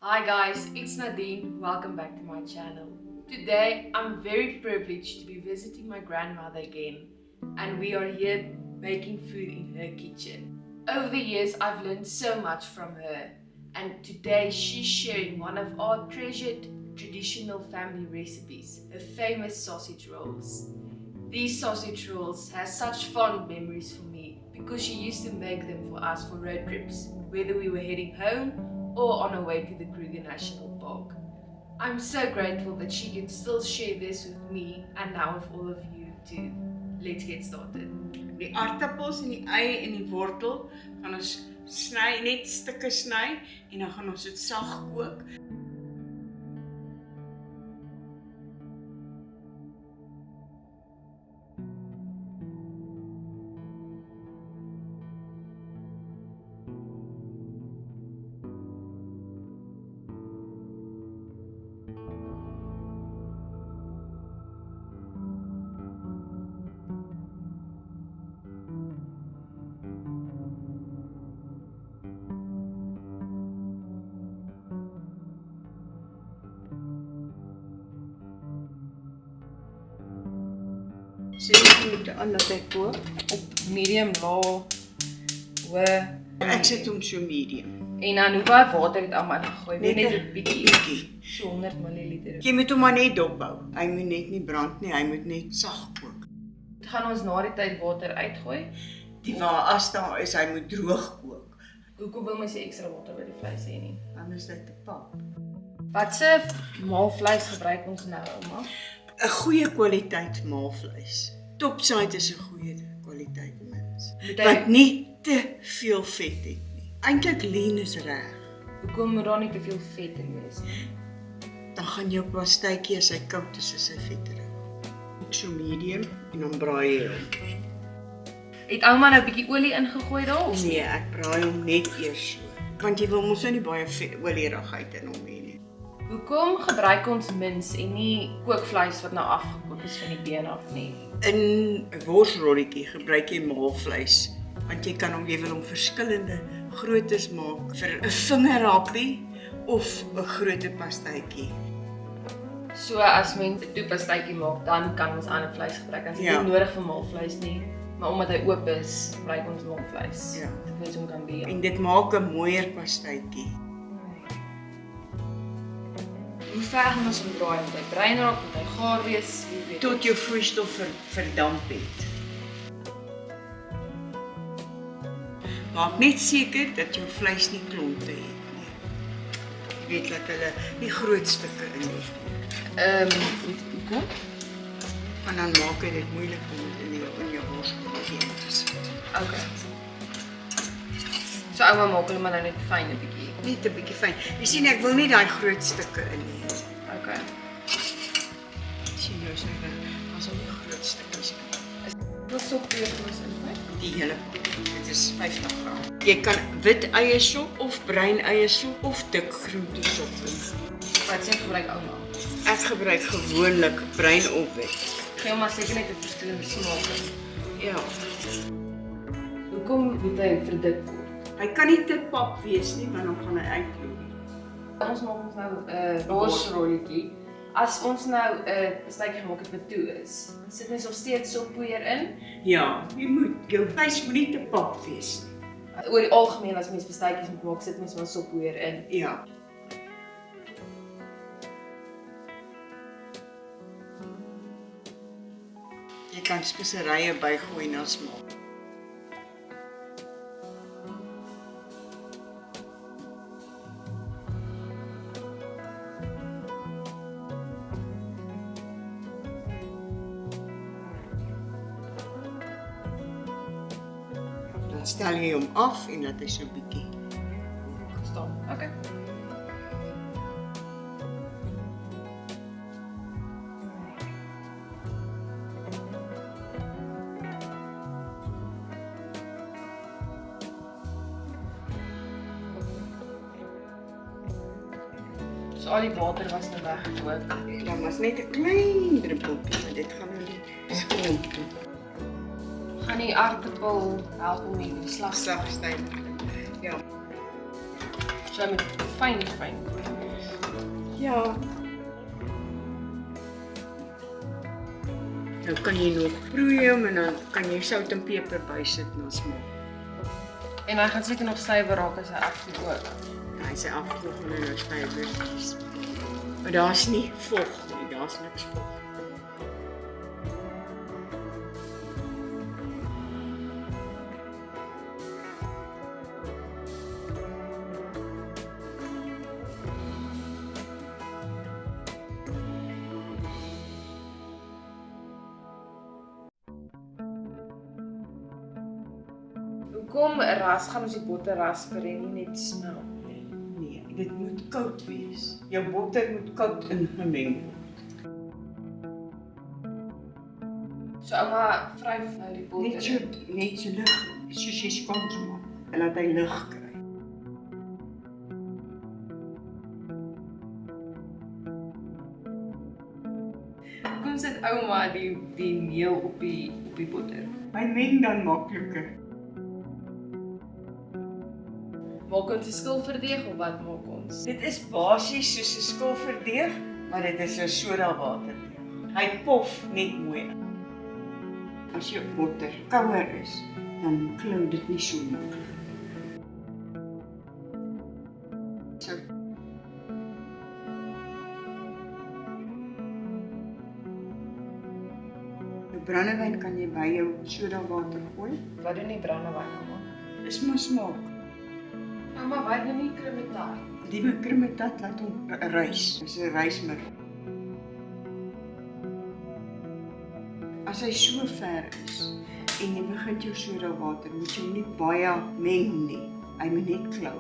Hi guys, it's Nadine. Welcome back to my channel. Today I'm very privileged to be visiting my grandmother again, and we are here making food in her kitchen. Over the years I've learned so much from her, and today she's sharing one of our treasured traditional family recipes, her famous sausage rolls. These sausage rolls have such fond memories for me because she used to make them for us for road trips, whether we were heading home or on our way to the Kruger National Park. I'm so grateful that she can still share this with me and now with all of you too. Let's get started. Die aardappels en die ei en die wortel gaan ons sny, net stukke sny en dan gaan ons dit sag kook. So jy moet aan dat hy kook. Op medium law, hoë. Ek sit hom so medium. En dan hoe baie water het almal gegooi? Net 'n bietjie. Bietjie. So 100 ml. Jy moet hom maar net dophou. Hy moet net nie brand nie, hy moet net sag kook. Gaan ons na die tyd water uitgooi? As daar is, hy moet droog kook. Hoekom wil mens ekstra water by die vleis hê nie? Dan is dit te pap. Watse maalvleis gebruik ons nou, ouma? 'n Goeie kwaliteit maalvleis. Topside is 'n goeie kwaliteit mens. Wat nie te veel vet het nie. Eintlik lean is reg. Hoekom moet daar nie te veel vet in wees nie? Dan gaan jou pastytjie as hy koud is hy vetterig. So medium en dan braai jy hom. Het ouma nou 'n bietjie olie ingegooi daar of? Nee, ek braai hom net eers so. Want jy wil mos nie baie olierigheid in hom hê nie. Hoekom gebruik ons mins en nie kookvleis wat nou afgekook is van die been af nie? In 'n worsrolletjie gebruik jy maalvleis, want jy kan hom, jy wil hom verskillende groottes maak vir 'n vingerhappie of 'n groot pastytjie. So as mens 'n toepastytjie maak, dan kan ons ander vleis gebruik. Ons het Ja. nie nodig vir maalvleis nie, maar omdat hy oop is, gebruik ons maalvleis. Ja. Dit mens hom kan beheer. En dit maak 'n mooier pastytjie. Hoe ver gaan ons hom braai? Moet hy bruin raak, moet hy gaar wees? Wie weet? Tot jou vloeistof verdamp het. Maak net seker dat jou vleis nie klonte het nie. Jy weet dat hulle nie groot stukke in het. Hoekom? En dan maak dit moeilik om in jou worsrolletjie te sit. Okay. So ouma maak hulle maar nou net fyn 'n bietjie. Net 'n bietjie fyn. Jy sien ek wil nie daai groot stukke in hê. Okay. Sien jy as as al die groot stukkies. Wat sop weer ons in? Die hele pot. Dit is 50 gram. Jy kan wit eie sop of bruin eie sop of dik groentesop doen. Wat sê gebruik ouma? Ek gebruik gewoonlik bruin of wit. Gee maar seker net 'n verskillende smake. Ja. Hoekom moet hy verdik word? Hy kan nie te pap wees nie, want dan gaan hy uitvloei. Ons maak ons nou 'n borsrolletjie. As ons nou 'n pastytjie gemaak het wat toe is, sit mens nog steeds soppoeier in. Ja, jy moet jou vleis moet nie te pap wees nie. Oor die algemeen as mens pastytjies moet maak, sit mens maar soppoeier in. Ja. Jy kan speserye bygooi na smaak. Dan stel jy hom af en laat hy so 'n bietjie Staan. Okay. So al die water was nou weggekook. Dan was net 'n klein druppeltjie, maar dit gaan nou die skromp toe. Gaan die aardappel help om die slag Slag styf. Ja. So met fyn. Ja. Nou kan jy nog proei hom en dan kan jy sout en peper bysit na smaak. En hy gaan seker nog stywer raak as hy afkoel ook. Hy sê afkoel gaan hy nou stywer wees. Maar daar's nie vog nie, daar's niks vog. Hoekom gaan ons die botter rasper en nie net smelt nie? Nee, dit moet koud wees. Jou botter moet koud ingemeng word. So ouma vryf nou die botter. Net so lig, soos jy skons maak. En laat hy lig kry. Hoekom sit ouma die meel op die botter? Hy meng dan makliker. Maak ons 'n skilverdeeg of wat maak ons? Dit is basies soos 'n skilverdeeg, maar dit is 'n sodawater. Hy pof net mooi. As jou botter kouer is, dan klou dit nie so maklik. So. Die brandewyn kan jy by jou sodawater gooi. Wat doen die brandewyn ouma? Dis maar smaak. Ouma, wat doen die krummetat? Die krummetat laat hom rys. Dis 'n rysmiddel. As hy so ver is en jy begin jou sodawater, moet jy hom nie baie meng nie. Hy moet net klou.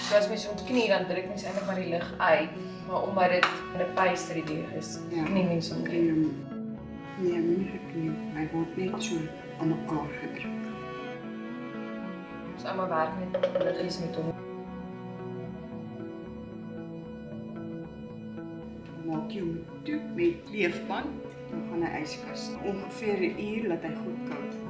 So as mens ontknie, dan druk mens eintlik maar die lug uit, maar omdat dit in 'n pastry deeg is, knie mens hom nie. Nee, nie geknie. Hy word net so aan mekaar gedruk. So ouma werk net liggies met hom. Maak jy hom toe met kleefband, dan gaan hy yskas. Ongeveer 'n uur laat hy goed koud word.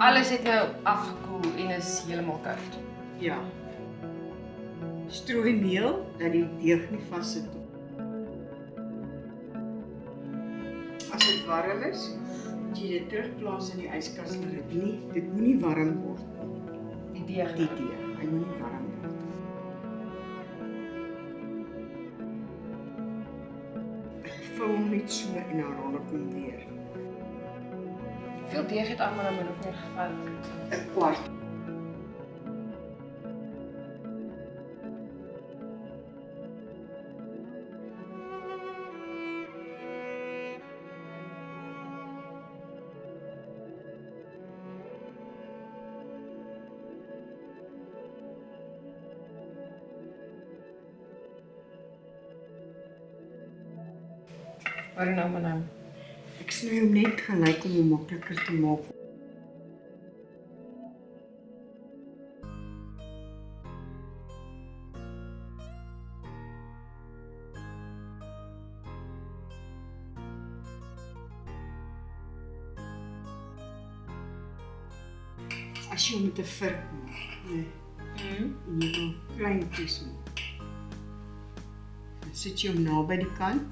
Alles het nou afgekoel en is heeltemal koud. Ja. Strooi meel dat die deeg nie vassit nie. As dit warm is, moet jy dit terugplaas in die yskas laat dit moenie warm word nie. Die deeg. Die deeg, hy moenie warm word. Ek vou hom net so en dan rol ek hom weer. Hoeveel deeg het ouma nou min of meer gevat? 'n kwart. Wat doen ouma nou? Ek sny hom net gelyk om hom makliker te maak. As jy hom met 'n vurk maak, nee, en jy wil kleintjies maak, dan sit jy hom naby die kant.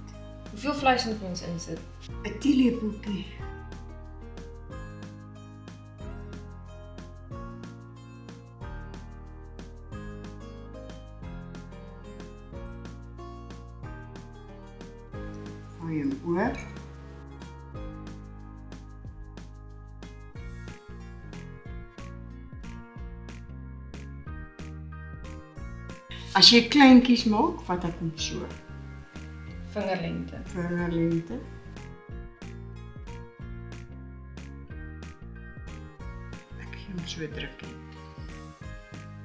Hoeveel vleis moet ons insit? 'n teelepeltjie. Gooi hom oor. As jy kleintjies maak, vat ek hom so. Vingerlengte. jy hom so druk het,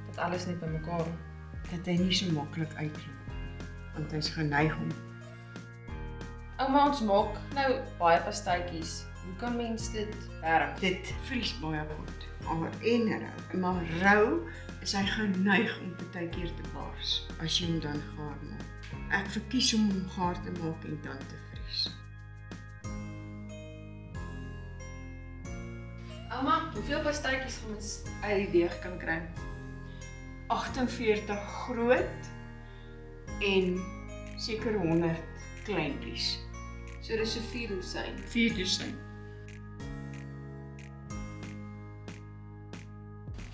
Dat alles net by mekaar. dat hy nie so maklik uitloop, want hy's geneig om. Ouma, ons maak nou baie pastytjies. Hoe kan mens dit werk? Dit vries baie goed, en rou, maar rou is hy geneig om partykeer te bars, as jy hom dan gaar maak. Ek verkies om hom gaar te maak en dan te vries. Ouma, hoeveel pastytjies gaan ons uit die deeg kan kry? 48 groot en seker 100 kleintjies. So dis so 4 dosyn. 4 dosyn.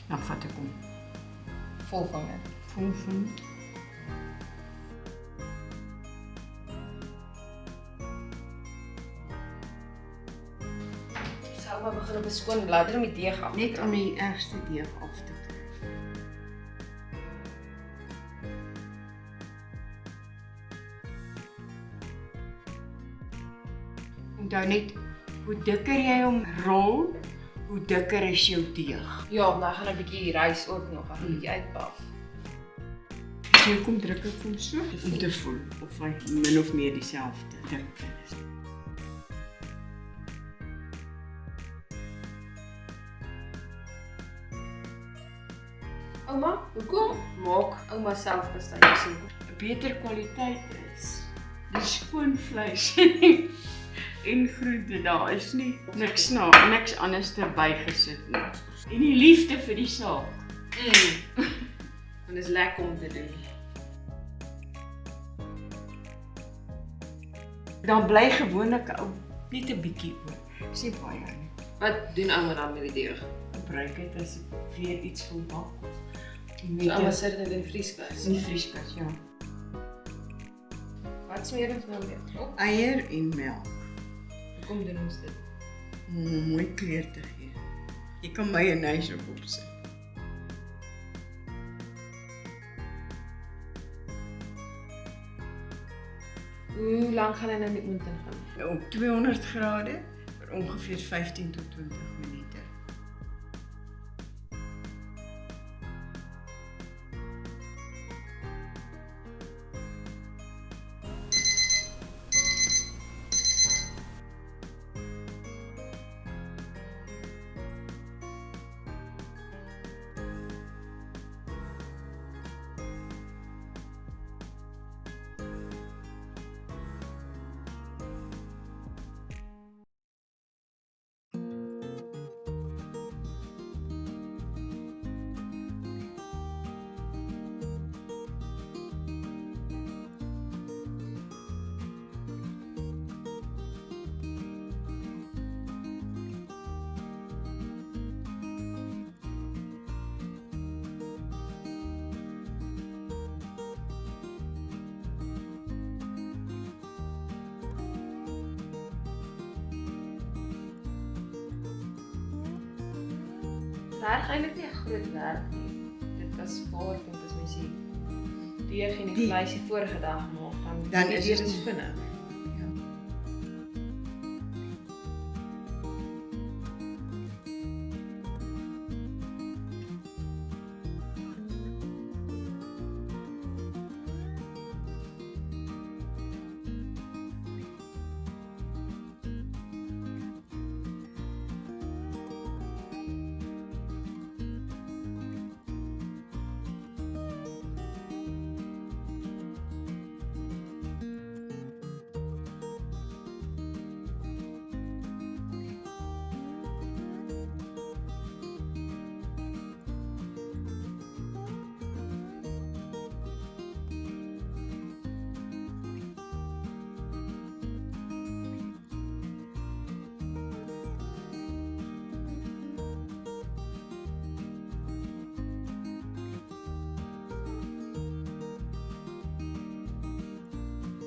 Dan vat ek hom Vol van dit. vol van. So ouma begin op 'n skoon bladder om die deeg af te Net kry. om die ergste deeg af te kry. Onthou net, hoe dikker jy hom rol, hoe dikker is jou deeg. Ja, nou gaan 'n bietjie rys ook nog, ek gaan 'n bietjie uitbaf. So hoekom druk ek hom so? Om te voel of hy min of meer dieselfde dik is. Ouma, hoekom maak ouma self pastytjies? 'n Beter kwaliteit is die skoon vleis en groente. Daar is nie niks anders terby gesit nie. En die liefde vir die saak. En dit is lekker om te doen. Dan bly gewoonlik net 'n bietjie oor. Sê baie nie. Wat doen ouma dan met die deeg? Gebruik dit as ek weer iets wil bak. So ouma sit dit in die vrieskas. in die vrieskas, ja. Wat smeer ons nou weer op? Eier en melk. Hoekom doen ons dit? Om 'n mooi kleur te gee. Jy kan mayonaise ook opsit. Hoe lank gaan hy nou met moet ingaan? Op 200 grade vir ongeveer 15 tot 20 minute. Reg eintlik nie 'n groot werk nie. Dit was waar vind as mens die deeg en die Die- vleis die vorige dag maak, Dan is dit dit vinnig.